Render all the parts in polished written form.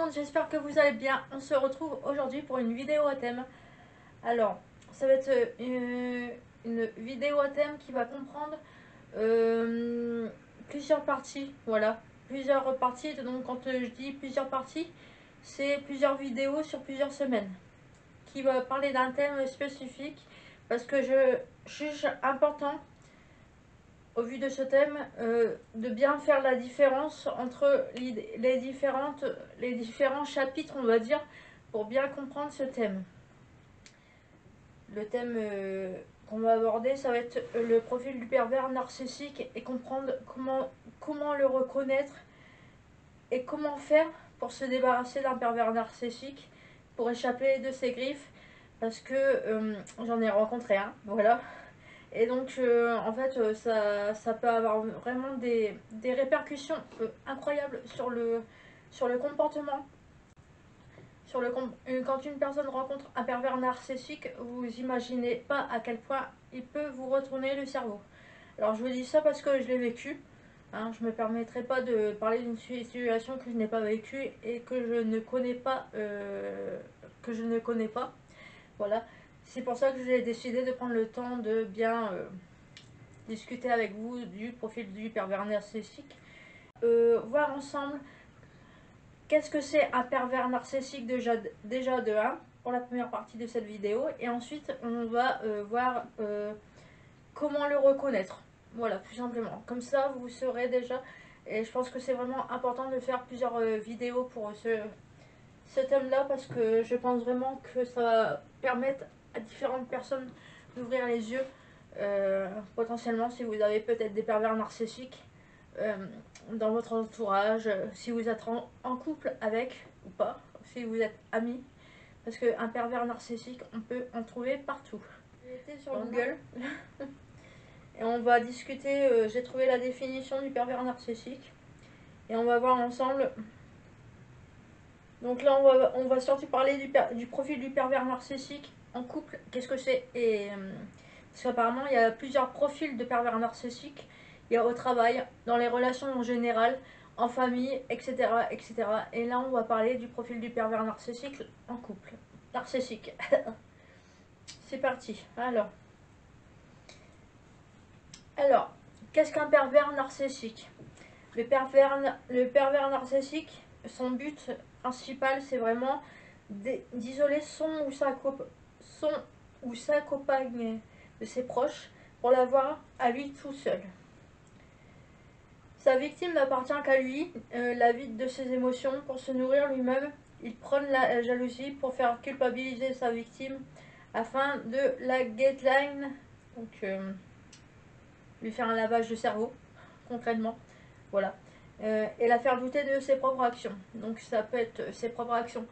monde, j'espère que vous allez bien. On se retrouve aujourd'hui pour une vidéo à thème. Alors, ça va être une vidéo à thème qui va comprendre plusieurs parties. Voilà, plusieurs parties. Donc, quand je dis plusieurs parties, c'est plusieurs vidéos sur plusieurs semaines qui va parler d'un thème spécifique parce que je juge important au vu de ce thème, de bien faire la différence entre les différents chapitres, on va dire, pour bien comprendre ce thème. Le thème qu'on va aborder, ça va être le profil du pervers narcissique et comprendre comment le reconnaître et comment faire pour se débarrasser d'un pervers narcissique, pour échapper de ses griffes, parce que j'en ai rencontré un, voilà. Et donc, en fait, ça peut avoir vraiment des répercussions incroyables sur le comportement. Quand une personne rencontre un pervers narcissique, vous imaginez pas à quel point il peut vous retourner le cerveau. Alors, je vous dis ça parce que je l'ai vécu. Hein, je ne me permettrai pas de parler d'une situation que je n'ai pas vécue et que je ne connais pas. Voilà. C'est pour ça que j'ai décidé de prendre le temps de bien discuter avec vous du profil du pervers narcissique. Voir ensemble qu'est-ce que c'est un pervers narcissique déjà de 1 pour la première partie de cette vidéo. Et ensuite, on va voir comment le reconnaître. Voilà, tout simplement. Comme ça, vous saurez déjà. Et je pense que c'est vraiment important de faire plusieurs vidéos pour ce thème-là parce que je pense vraiment que ça va permettre à différentes personnes d'ouvrir les yeux. Potentiellement, si vous avez peut-être des pervers narcissiques dans votre entourage, si vous êtes en couple avec ou pas, si vous êtes amis, parce qu'un pervers narcissique, on peut en trouver partout. J'ai été sur Google et on va discuter. J'ai trouvé la définition du pervers narcissique et on va voir ensemble. Donc là, on va surtout parler du profil du pervers narcissique en couple. Qu'est-ce que c'est? Parce qu'apparemment, il y a plusieurs profils de pervers narcissiques. Il y a au travail, dans les relations en général, en famille, etc., etc. Et là, on va parler du profil du pervers narcissique en couple. Narcissique. C'est parti. Alors, qu'est-ce qu'un pervers narcissique? Le pervers narcissique, son but principal, c'est vraiment d'isoler son ou sa compagne de ses proches pour l'avoir à lui tout seul. Sa victime n'appartient qu'à lui, la vide de ses émotions pour se nourrir lui-même. Il prône la jalousie pour faire culpabiliser sa victime afin de la gaslight, donc lui faire un lavage de cerveau, concrètement. Voilà. Et la faire douter de ses propres actions. Donc ça peut être ses propres actions.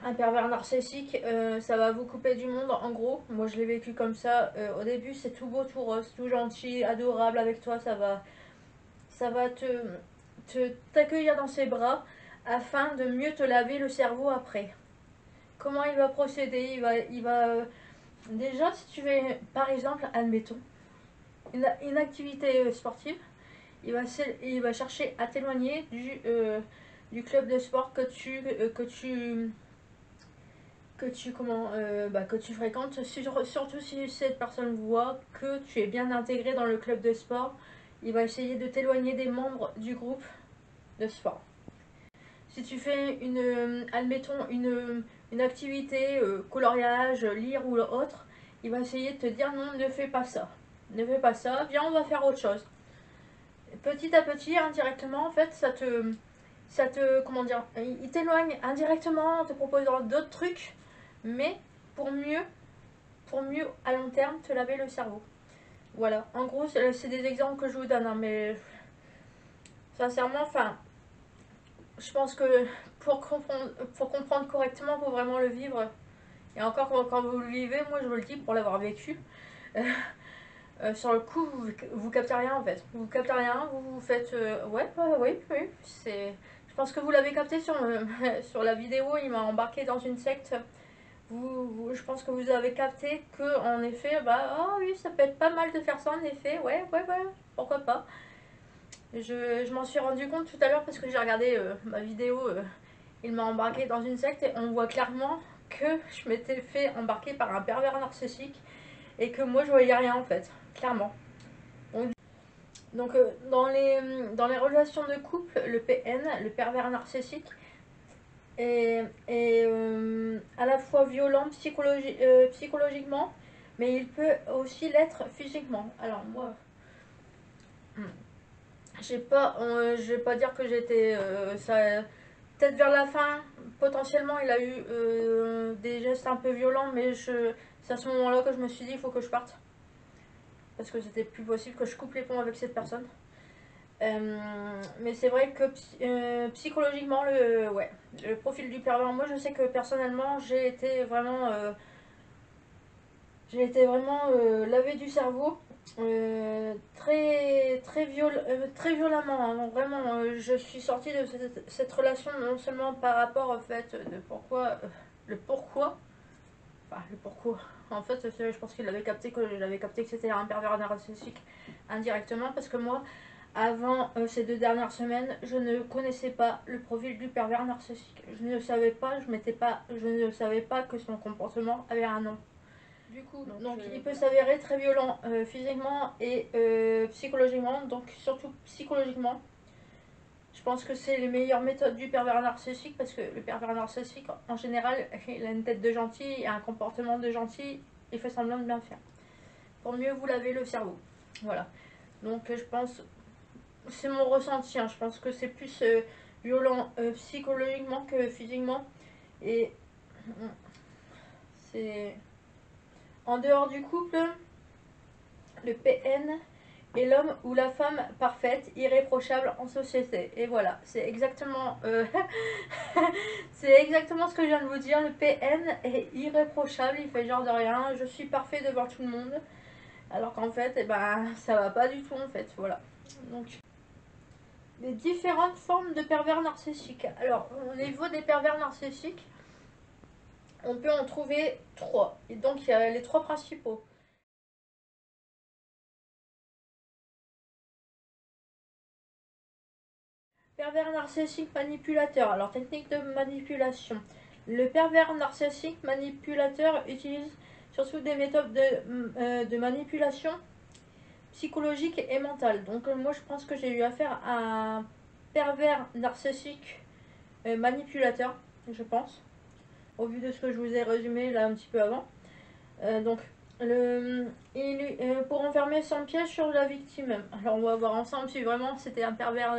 Un pervers narcissique, ça va vous couper du monde, en gros. Moi je l'ai vécu comme ça. Au début c'est tout beau, tout rose, tout gentil, adorable avec toi. Ça va t'accueillir dans ses bras afin de mieux te laver le cerveau après. Comment il va procéder? Déjà, si tu fais, par exemple, admettons, une activité sportive, il va chercher à t'éloigner du club de sport que tu fréquentes, surtout si cette personne voit que tu es bien intégré dans le club de sport. Il va essayer de t'éloigner des membres du groupe de sport. Si tu fais admettons, une activité, coloriage, lire ou autre, il va essayer de te dire non, ne fais pas ça. Ne fais pas ça, viens, on va faire autre chose. Petit à petit, indirectement, en fait, comment dire, il t'éloigne indirectement en te proposant d'autres trucs, mais pour mieux, à long terme, te laver le cerveau. Voilà, en gros, c'est des exemples que je vous donne, hein, mais sincèrement, enfin, je pense que pour comprendre correctement, il faut vraiment le vivre. Et encore, quand vous le vivez, moi je vous le dis pour l'avoir vécu, sur le coup, vous captez rien en fait. Vous captez rien, vous faites ouais, oui, oui. Je pense que vous l'avez capté sur, sur la vidéo, il m'a embarqué dans une secte. Je pense que vous avez capté que, en effet, bah, oh oui, ça peut être pas mal de faire ça, en effet, ouais, pourquoi pas. Je m'en suis rendu compte tout à l'heure parce que j'ai regardé ma vidéo, il m'a embarqué dans une secte et on voit clairement que je m'étais fait embarquer par un pervers narcissique et que moi je voyais rien en fait, clairement. Donc dans les relations de couple, le PN, le pervers narcissique, est à la fois violent psychologiquement, mais il peut aussi l'être physiquement. Alors moi, je vais pas dire que j'étais ça. Peut-être vers la fin, potentiellement, il a eu des gestes un peu violents, mais c'est à ce moment-là que je me suis dit, il faut que je parte. Parce que c'était plus possible que je coupe les ponts avec cette personne. Mais c'est vrai que psychologiquement, ouais, le profil du pervers, moi je sais que personnellement, j'ai été vraiment lavé du cerveau. Très violemment, hein. Vraiment, je suis sortie de cette relation non seulement par rapport au fait de le pourquoi, enfin le pourquoi, en fait je pense qu'il avait capté que j'avais capté que c'était un pervers narcissique indirectement, parce que moi avant ces 2 dernières semaines je ne connaissais pas le profil du pervers narcissique, je ne savais pas, je ne savais pas que son comportement avait un nom. Du coup, donc il peut s'avérer très violent physiquement et psychologiquement, donc surtout psychologiquement. Je pense que c'est les meilleures méthodes du pervers narcissique, parce que le pervers narcissique, en général, il a une tête de gentil et un comportement de gentil et fait semblant de bien faire. Pour mieux vous laver le cerveau. Voilà. Donc je pense, c'est mon ressenti, hein, je pense que c'est plus violent psychologiquement que physiquement. Et c'est... En dehors du couple, le PN est l'homme ou la femme parfaite, irréprochable en société. Et voilà, c'est exactement, c'est exactement ce que je viens de vous dire. Le PN est irréprochable, il fait genre de rien, je suis parfait devant tout le monde. Alors qu'en fait, eh ben, ça va pas du tout en fait, voilà. Donc, les différentes formes de pervers narcissiques. Alors, au niveau des pervers narcissiques, on peut en trouver 3. Et donc, il y a les 3 principaux. Pervers narcissique manipulateur. Alors, technique de manipulation. Le pervers narcissique manipulateur utilise surtout des méthodes de manipulation psychologique et mentale. Donc, moi, je pense que j'ai eu affaire à un pervers narcissique manipulateur, je pense, au vu de ce que je vous ai résumé là un petit peu avant. Donc, pour enfermer son piège sur la victime. Alors, on va voir ensemble si vraiment c'était un pervers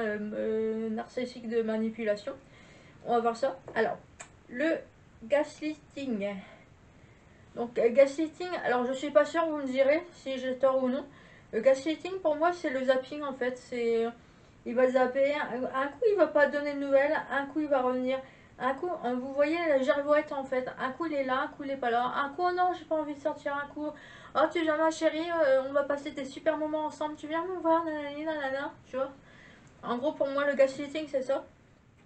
narcissique de manipulation. On va voir ça. Alors, le gaslighting. Donc, gaslighting, alors je suis pas sûre, vous me direz si j'ai tort ou non. Le gaslighting, pour moi, c'est le zapping en fait. Il va zapper, un coup il va pas donner de nouvelles, un coup il va revenir. Un coup, vous voyez la girouette en fait. Un coup il est là, un coup il est pas là. Un coup, oh non, j'ai pas envie de sortir. Un coup, oh tu viens ma chérie, on va passer des super moments ensemble. Tu viens me voir, nanani, nanana. Tu vois. En gros, pour moi, le gaslighting, c'est ça.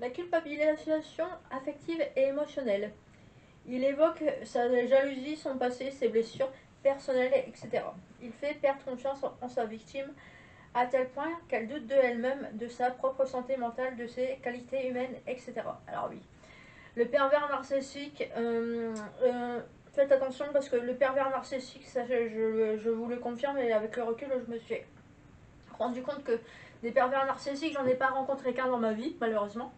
La culpabilisation affective et émotionnelle. Il évoque sa jalousie, son passé, ses blessures personnelles, etc. Il fait perdre confiance en sa victime à tel point qu'elle doute de elle-même, de sa propre santé mentale, de ses qualités humaines, etc. Alors oui, le pervers narcissique, faites attention parce que le pervers narcissique, ça, je vous le confirme, et avec le recul, je me suis rendu compte que des pervers narcissiques, j'en ai pas rencontré qu'un dans ma vie, malheureusement.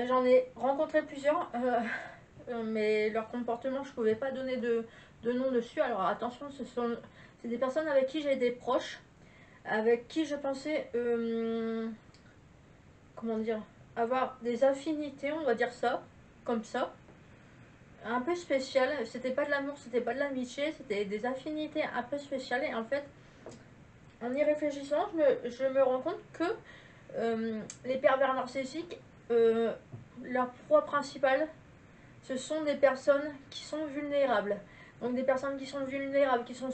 J'en ai rencontré plusieurs, mais leur comportement, je ne pouvais pas donner de nom dessus. Alors attention, c'est des personnes avec qui j'ai des proches, avec qui je pensais, comment dire, avoir des affinités, on va dire ça, comme ça, un peu spéciales. C'était pas de l'amour, c'était pas de l'amitié, c'était des affinités un peu spéciales. Et en fait, en y réfléchissant, je me rends compte que les pervers narcissiques, leur proie principale, ce sont des personnes qui sont vulnérables. Donc des personnes qui sont vulnérables, qui sont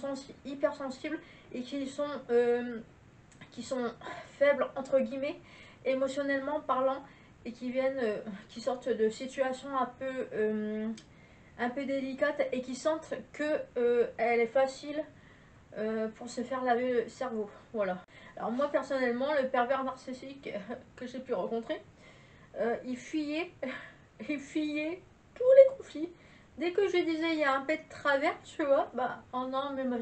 hypersensibles et qui sont faibles, entre guillemets, émotionnellement parlant, et qui sortent de situations un peu délicates et qui sentent que elle est facile pour se faire laver le cerveau. Voilà. Alors moi personnellement, le pervers narcissique que j'ai pu rencontrer, il fuyait, il fuyait tous les conflits. Dès que je disais il y a un pet de travers, tu vois, bah oh non mais moi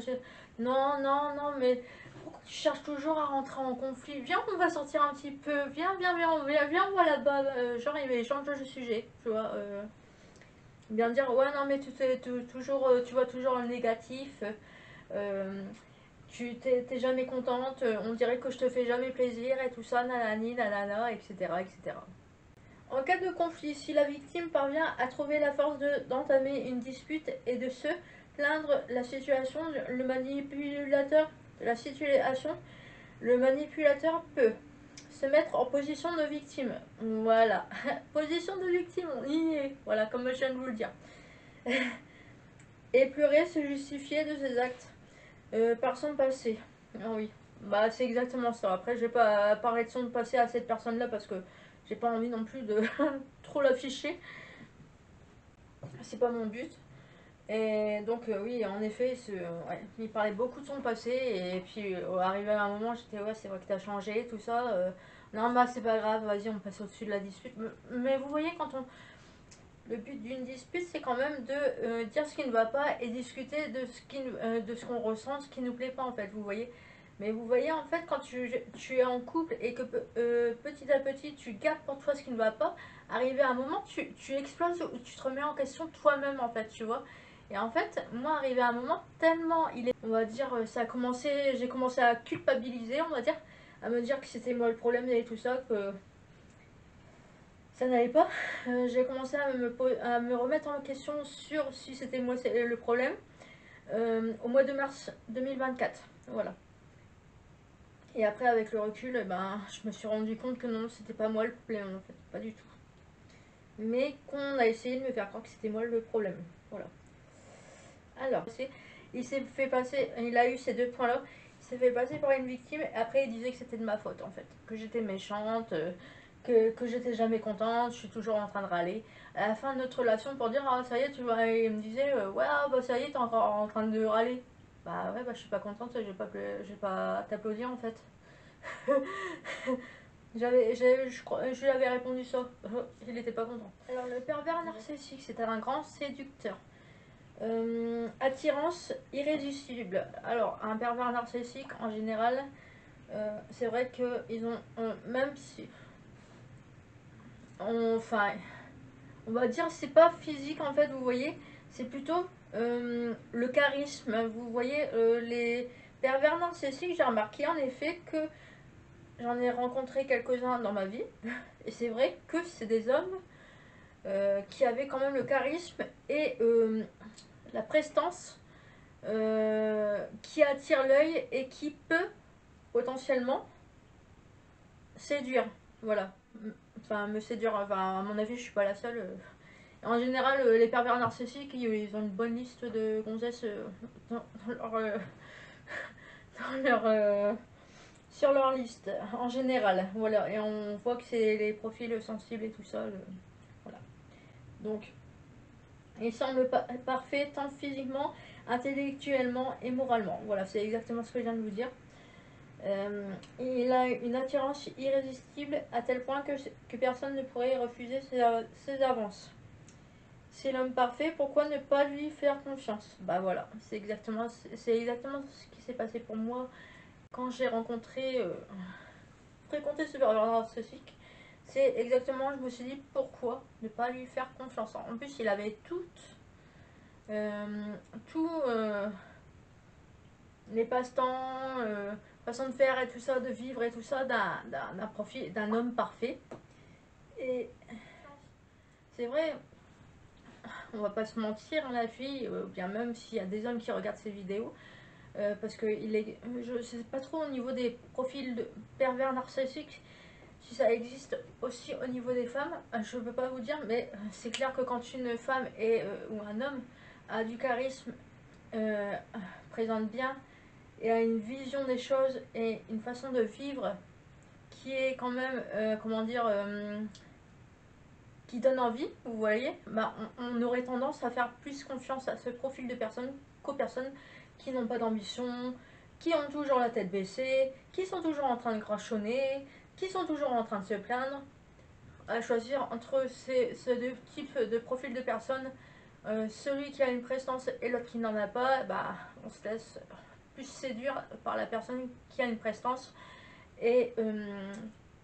non non non mais pourquoi tu cherches toujours à rentrer en conflit? Viens on va sortir un petit peu, viens on va là-bas, genre il change de sujet, tu vois. Bien dire ouais non mais toujours tu vois toujours le négatif. Euh, tu t'es jamais contente, on dirait que je te fais jamais plaisir et tout ça, nanani, nanana, etc., etc. En cas de conflit, si la victime parvient à trouver la force d'entamer une dispute et de se plaindre la situation, le manipulateur de la situation, le manipulateur peut se mettre en position de victime. Voilà, position de victime, on y est. Voilà, comme je viens de vous le dire. Et pleurer, se justifier de ses actes par son passé. Ah oui, bah c'est exactement ça. Après, je vais pas parler de son passé à cette personne-là parce que j'ai pas envie non plus de trop l'afficher. C'est pas mon but. Et donc, oui, en effet, ouais, il parlait beaucoup de son passé. Et puis, arrivé à un moment, j'étais, ouais, c'est vrai que t'as changé, tout ça. Non, bah, c'est pas grave, vas-y, on passe au-dessus de la dispute. Mais vous voyez, le but d'une dispute, c'est quand même de dire ce qui ne va pas et discuter de ce qu'on ressent, ce qui ne nous plaît pas, en fait, vous voyez. Mais vous voyez, en fait, quand tu es en couple et que petit à petit, tu gardes pour toi ce qui ne va pas, arrivé à un moment, tu exploses ou tu te remets en question toi-même, en fait, tu vois. Et en fait, moi, arrivé à un moment, tellement on va dire, j'ai commencé à culpabiliser, on va dire, à me dire que c'était moi le problème et tout ça, que ça n'allait pas. J'ai commencé à me remettre en question sur si c'était moi le problème au mois de mars 2024. Voilà. Et après, avec le recul, ben, je me suis rendu compte que non, c'était pas moi le problème en fait, pas du tout. Mais qu'on a essayé de me faire croire que c'était moi le problème. Voilà. Alors, il s'est fait passer, il a eu ces deux points-là. Il s'est fait passer par une victime et après il disait que c'était de ma faute en fait, que j'étais méchante, que j'étais jamais contente, je suis toujours en train de râler. À la fin de notre relation, pour dire ah ça y est, tu vois, il me disait ouais ah, bah ça y est, t'es encore en train de râler. Bah ouais, bah je suis pas contente, je vais pas t'applaudir en fait. Je lui avais répondu ça. Il était pas content. Alors le pervers narcissique, c'est un grand séducteur. Attirance irrésistible. Alors, un pervers narcissique, en général, c'est vrai qu'ils ont, même si, enfin, on va dire, c'est pas physique en fait, vous voyez, c'est plutôt le charisme. Vous voyez, les pervers narcissiques, j'ai remarqué en effet que j'en ai rencontré quelques-uns dans ma vie, et c'est vrai que c'est des hommes qui avaient quand même le charisme et la prestance qui attire l'œil et qui peut potentiellement séduire. Voilà. Enfin, me séduire. Enfin, à mon avis, je suis pas la seule. En général, les pervers narcissiques, ils ont une bonne liste de gonzesses dans leur, dans leur, sur leur liste. En général, voilà. Et on voit que c'est les profils sensibles et tout ça. Voilà. Donc, il semble parfait tant physiquement, intellectuellement et moralement. Voilà, c'est exactement ce que je viens de vous dire. Il a une attirance irrésistible à tel point que personne ne pourrait refuser ses avances. C'est l'homme parfait, pourquoi ne pas lui faire confiance? Bah voilà, c'est exactement ce qui s'est passé pour moi quand j'ai fréquenté ce pervers narcissique. C'est exactement, je me suis dit pourquoi ne pas lui faire confiance. En plus, il avait euh, tout, les passe-temps, façon de faire et tout ça, de vivre et tout ça d'un profil, d'un homme parfait. Et c'est vrai, on va pas se mentir, la fille, bien même s'il y a des hommes qui regardent ces vidéos, parce que je sais pas trop au niveau des profils de pervers narcissiques, si ça existe aussi au niveau des femmes, je peux pas vous dire, mais c'est clair que quand une femme ou un homme a du charisme, euh, présente bien et a une vision des choses et une façon de vivre qui est quand même, comment dire, qui donne envie, vous voyez, bah, on aurait tendance à faire plus confiance à ce profil de personnes qu'aux personnes qui n'ont pas d'ambition, qui ont toujours la tête baissée, qui sont toujours en train de crachonner, qui sont toujours en train de se plaindre. À choisir entre ces deux types de profils de personnes, celui qui a une prestance et l'autre qui n'en a pas, bah, on se laisse plus séduire par la personne qui a une prestance et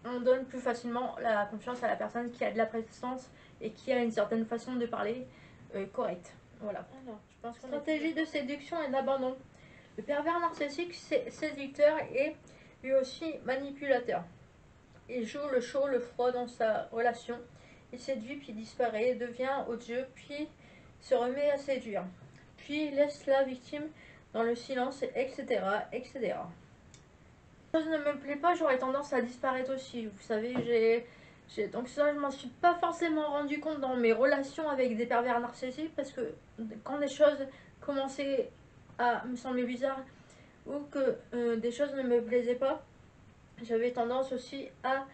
on donne plus facilement la confiance à la personne qui a de la prestance et qui a une certaine façon de parler correcte. Voilà. Alors, je pense qu'on stratégie de séduction et d'abandon. Le pervers narcissique, séducteur et lui aussi manipulateur. Il joue le chaud, le froid dans sa relation. Il séduit, puis disparaît, devient odieux, puis se remet à séduire. Puis laisse la victime dans le silence, etc. etc. Si ça ne me plaît pas, j'aurais tendance à disparaître aussi. Vous savez, donc ça, je m'en suis pas forcément rendu compte dans mes relations avec des pervers narcissiques, parce que quand des choses commençaient à me sembler bizarres ou que des choses ne me plaisaient pas, j'avais tendance aussi à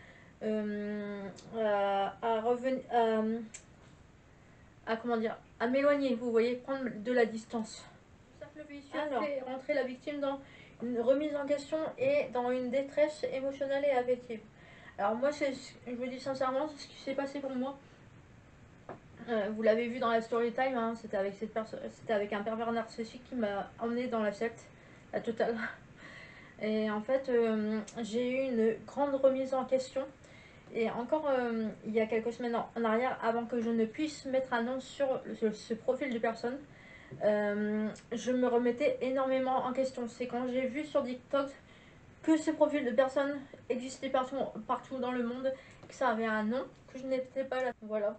revenir comment dire, à m'éloigner, vous voyez, prendre de la distance. Le cercle vicieux fait rentrer la victime dans une remise en question et dans une détresse émotionnelle et affective. Alors moi, je vous dis sincèrement, c'est ce qui s'est passé pour moi. Vous l'avez vu dans la story time, hein, c'était avec un pervers narcissique qui m'a emmené dans la secte, la totale. Et en fait, j'ai eu une grande remise en question. Et encore, il y a quelques semaines en arrière, avant que je ne puisse mettre un nom sur ce profil de personne, je me remettais énormément en question. C'est quand j'ai vu sur TikTok que ce profil de personne existait partout dans le monde, que ça avait un nom, que je n'étais pas là. Voilà.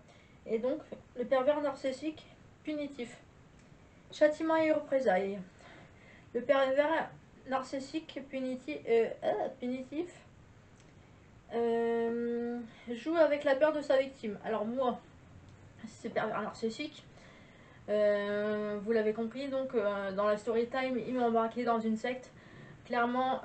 Et donc, le pervers narcissique punitif. Châtiment et représailles. Le pervers narcissique punitif joue avec la peur de sa victime. Alors moi, c'est pervers narcissique. Vous l'avez compris, donc dans la story time, il m'a embarqué dans une secte. Clairement,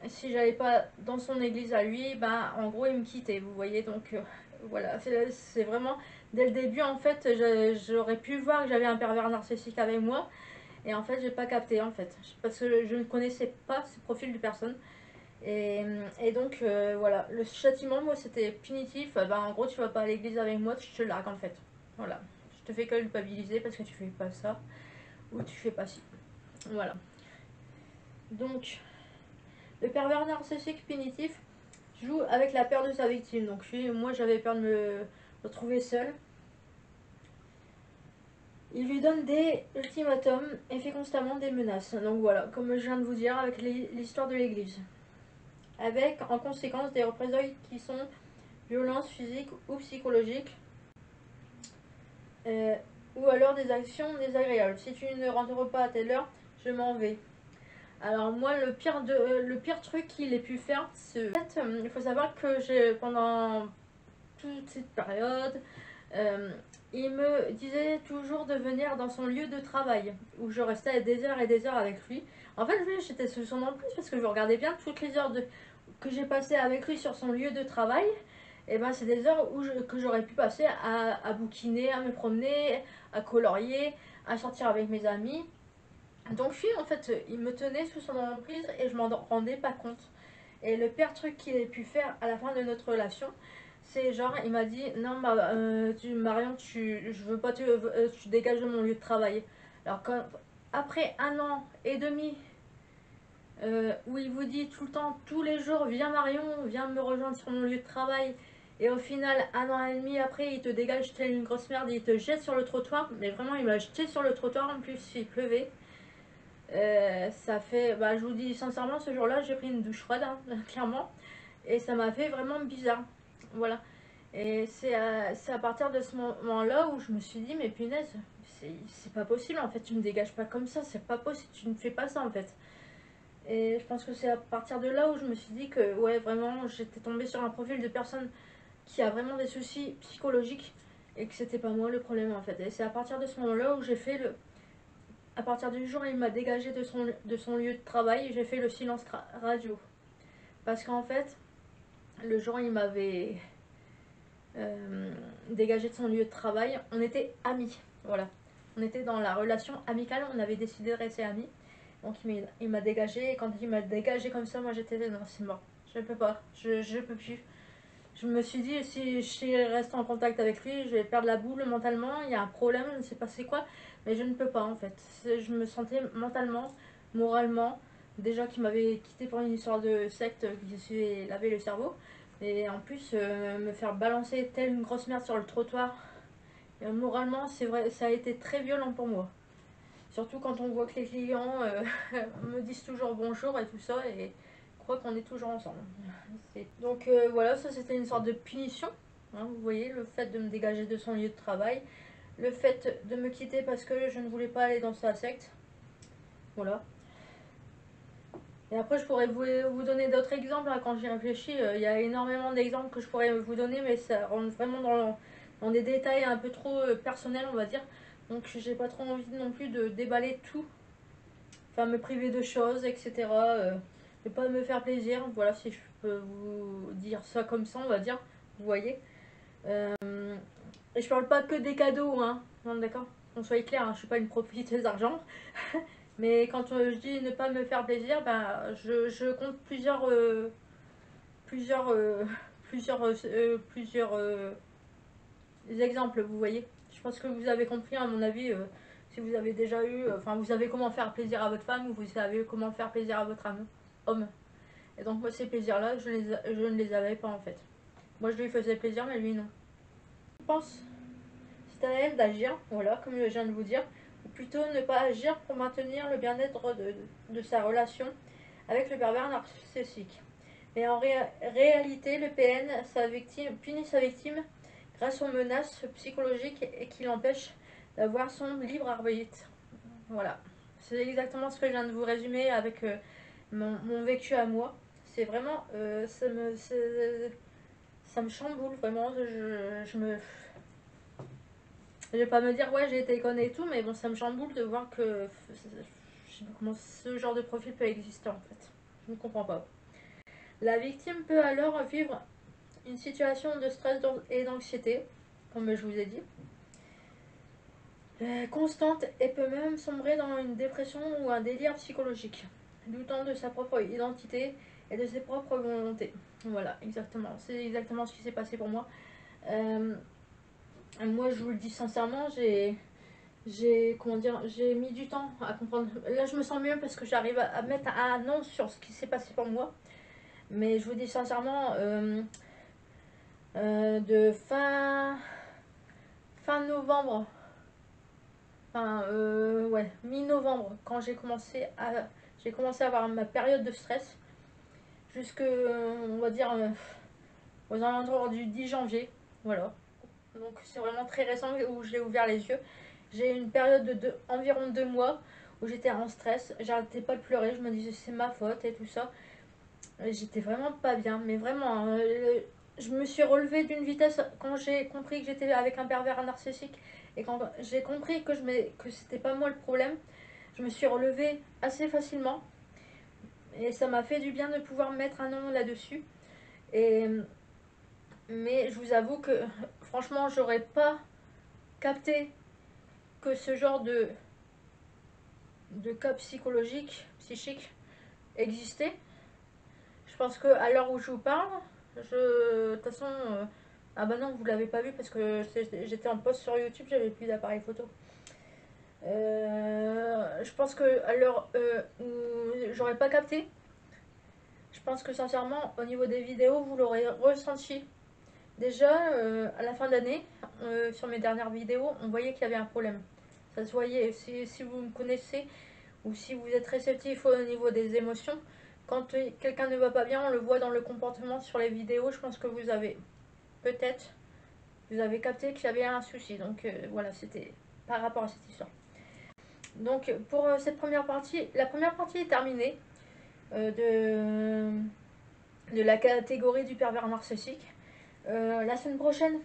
si j'allais pas dans son église à lui, ben en gros il me quittait, vous voyez. Donc voilà, c'est vraiment dès le début en fait, j'aurais pu voir que j'avais un pervers narcissique avec moi. Et en fait, j'ai pas capté en fait, parce que je ne connaissais pas ce profil de personne. Et donc voilà, le châtiment, moi c'était punitif. Ben, en gros, tu vas pas à l'église avec moi, je te largue en fait. Voilà, je te fais culpabiliser parce que tu fais pas ça ou tu fais pas ci. Voilà. Donc, le pervers narcissique punitif joue avec la peur de sa victime. Donc, moi j'avais peur de me retrouver seule. Il lui donne des ultimatums et fait constamment des menaces. Donc voilà, comme je viens de vous dire avec l'histoire de l'église. Avec en conséquence des représailles qui sont violences physiques ou psychologiques, ou alors des actions désagréables. Si tu ne rentres pas à telle heure, je m'en vais. Alors moi, le pire truc qu'il ait pu faire, c'est... En fait, il faut savoir que pendant toute cette période, il me disait toujours de venir dans son lieu de travail, où je restais des heures et des heures avec lui. En fait, lui, j'étais sous son emprise parce que je regardais bien toutes les heures que j'ai passées avec lui sur son lieu de travail. Et ben, c'est des heures que j'aurais pu passer à bouquiner, à me promener, à colorier, à sortir avec mes amis. Donc lui, en fait, il me tenait sous son emprise et je m'en rendais pas compte. Et le pire truc qu'il ait pu faire à la fin de notre relation, c'est genre, il m'a dit, non, Marion, je veux pas, tu dégages de mon lieu de travail. Alors, après 1 an et demi, où il vous dit tout le temps, tous les jours, viens Marion, viens me rejoindre sur mon lieu de travail. Et au final, 1 an et demi après, il te dégage tel une grosse merde, il te jette sur le trottoir. Mais vraiment, il m'a jeté sur le trottoir, en plus, il pleuvait. Ça fait, bah, je vous dis sincèrement, ce jour-là, j'ai pris une douche froide, hein, clairement. Et ça m'a fait vraiment bizarre. Voilà. Et c'est à partir de ce moment-là où je me suis dit, mais punaise, c'est pas possible en fait, tu me dégages pas comme ça, c'est pas possible, tu ne fais pas ça en fait. Et je pense que c'est à partir de là où je me suis dit que, ouais, vraiment, j'étais tombée sur un profil de personne qui a vraiment des soucis psychologiques et que c'était pas moi le problème en fait. Et c'est à partir de ce moment-là où j'ai fait le. À partir du jour où il m'a dégagé de son lieu de travail, j'ai fait le silence radio. Parce qu'en fait, le jour où il m'avait dégagé de son lieu de travail, on était amis. Voilà. On était dans la relation amicale, on avait décidé de rester amis. Donc il m'a dégagé, et quand il m'a dégagé comme ça, moi j'étais non, c'est mort. Je peux pas, je peux plus. Je me suis dit, si je reste en contact avec lui, je vais perdre la boule mentalement, il y a un problème, je ne sais pas c'est quoi, mais je ne peux pas en fait. Je me sentais mentalement, moralement, déjà qu'il m'avait quitté pour une histoire de secte qui se suis lavé le cerveau, et en plus me faire balancer telle une grosse merde sur le trottoir, moralement, c'est vrai, ça a été très violent pour moi. Surtout quand on voit que les clients me disent toujours bonjour et tout ça, et croient qu'on est toujours ensemble. Donc voilà, ça c'était une sorte de punition. Hein, vous voyez, le fait de me dégager de son lieu de travail, le fait de me quitter parce que je ne voulais pas aller dans sa secte. Voilà. Et après, je pourrais vous donner d'autres exemples. Hein, quand j'y réfléchis, il y a énormément d'exemples que je pourrais vous donner, mais ça rentre vraiment dans des détails un peu trop personnels, on va dire. Donc j'ai pas trop envie non plus de déballer tout, enfin me priver de choses, etc. Ne pas me faire plaisir, voilà, si je peux vous dire ça comme ça, on va dire, vous voyez. Et je parle pas que des cadeaux, hein, non, d'accord, qu'on soit clair, hein, je suis pas une profiteuse d'argent. Mais quand je dis ne pas me faire plaisir, ben, je compte plusieurs, exemples, vous voyez. Je pense que vous avez compris, à mon avis, si vous avez déjà eu, enfin, vous savez comment faire plaisir à votre femme, ou vous savez comment faire plaisir à votre homme. Et donc, moi, ces plaisirs-là, je ne les avais pas en fait. Moi, je lui faisais plaisir, mais lui, non. Je pense c'est à elle d'agir, voilà, comme je viens de vous dire, ou plutôt ne pas agir pour maintenir le bien-être de sa relation avec le pervers narcissique. Mais en réalité, le PN punit sa victime grâce aux menaces psychologiques et qui l'empêchent d'avoir son libre arbitre. Voilà, c'est exactement ce que je viens de vous résumer avec mon vécu à moi. C'est vraiment, ça me chamboule vraiment. Je vais pas me dire ouais j'ai été conne et tout, mais bon ça me chamboule de voir que je sais pas comment ce genre de profil peut exister en fait. Je ne comprends pas. La victime peut alors vivre une situation de stress et d'anxiété, comme je vous ai dit, constante, et peut même sombrer dans une dépression ou un délire psychologique, doutant de sa propre identité et de ses propres volontés. Voilà, exactement. C'est exactement ce qui s'est passé pour moi. Moi, je vous le dis sincèrement, j'ai mis du temps à comprendre. Là, je me sens mieux parce que j'arrive à mettre un nom sur ce qui s'est passé pour moi. Mais je vous dis sincèrement, de fin novembre, ouais, mi-novembre, quand j'ai commencé à avoir ma période de stress, jusque, on va dire, aux alentours du 10 janvier, voilà. Donc c'est vraiment très récent où j'ai ouvert les yeux. J'ai eu une période de environ 2 mois où j'étais en stress, j'arrêtais pas de pleurer, je me disais c'est ma faute et tout ça. J'étais vraiment pas bien, mais vraiment, hein, je me suis relevée d'une vitesse quand j'ai compris que j'étais avec un pervers narcissique, et quand j'ai compris que c'était pas moi le problème. Je me suis relevée assez facilement et ça m'a fait du bien de pouvoir mettre un nom là-dessus. Et mais je vous avoue que franchement, j'aurais pas capté que ce genre de cas psychique existait. Je pense que à l'heure où je vous parle, de toute façon, ah bah non, vous l'avez pas vu parce que j'étais en post sur YouTube, j'avais plus d'appareil photo. Je pense que à l'heure où j'aurais pas capté, je pense que sincèrement, au niveau des vidéos, vous l'aurez ressenti. Déjà, à la fin d'année, sur mes dernières vidéos, on voyait qu'il y avait un problème. Ça se voyait. Si vous me connaissez ou si vous êtes réceptif au niveau des émotions, quand quelqu'un ne va pas bien, on le voit dans le comportement sur les vidéos. Je pense que vous avez peut-être, vous avez capté qu'il y avait un souci. Donc voilà, c'était par rapport à cette histoire. Donc pour cette première partie, la première partie est terminée de la catégorie du pervers narcissique. La semaine prochaine,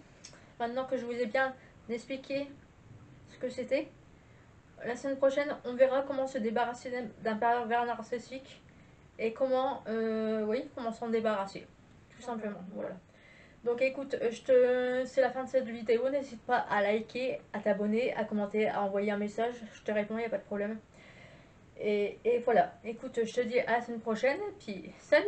maintenant que je vous ai bien expliqué ce que c'était, la semaine prochaine, on verra comment se débarrasser d'un pervers narcissique et comment s'en débarrasser, tout simplement. Voilà. Donc écoute, c'est la fin de cette vidéo. N'hésite pas à liker, à t'abonner, à commenter, à envoyer un message. Je te réponds, il n'y a pas de problème. Et voilà, écoute, je te dis à la semaine prochaine, et puis salut!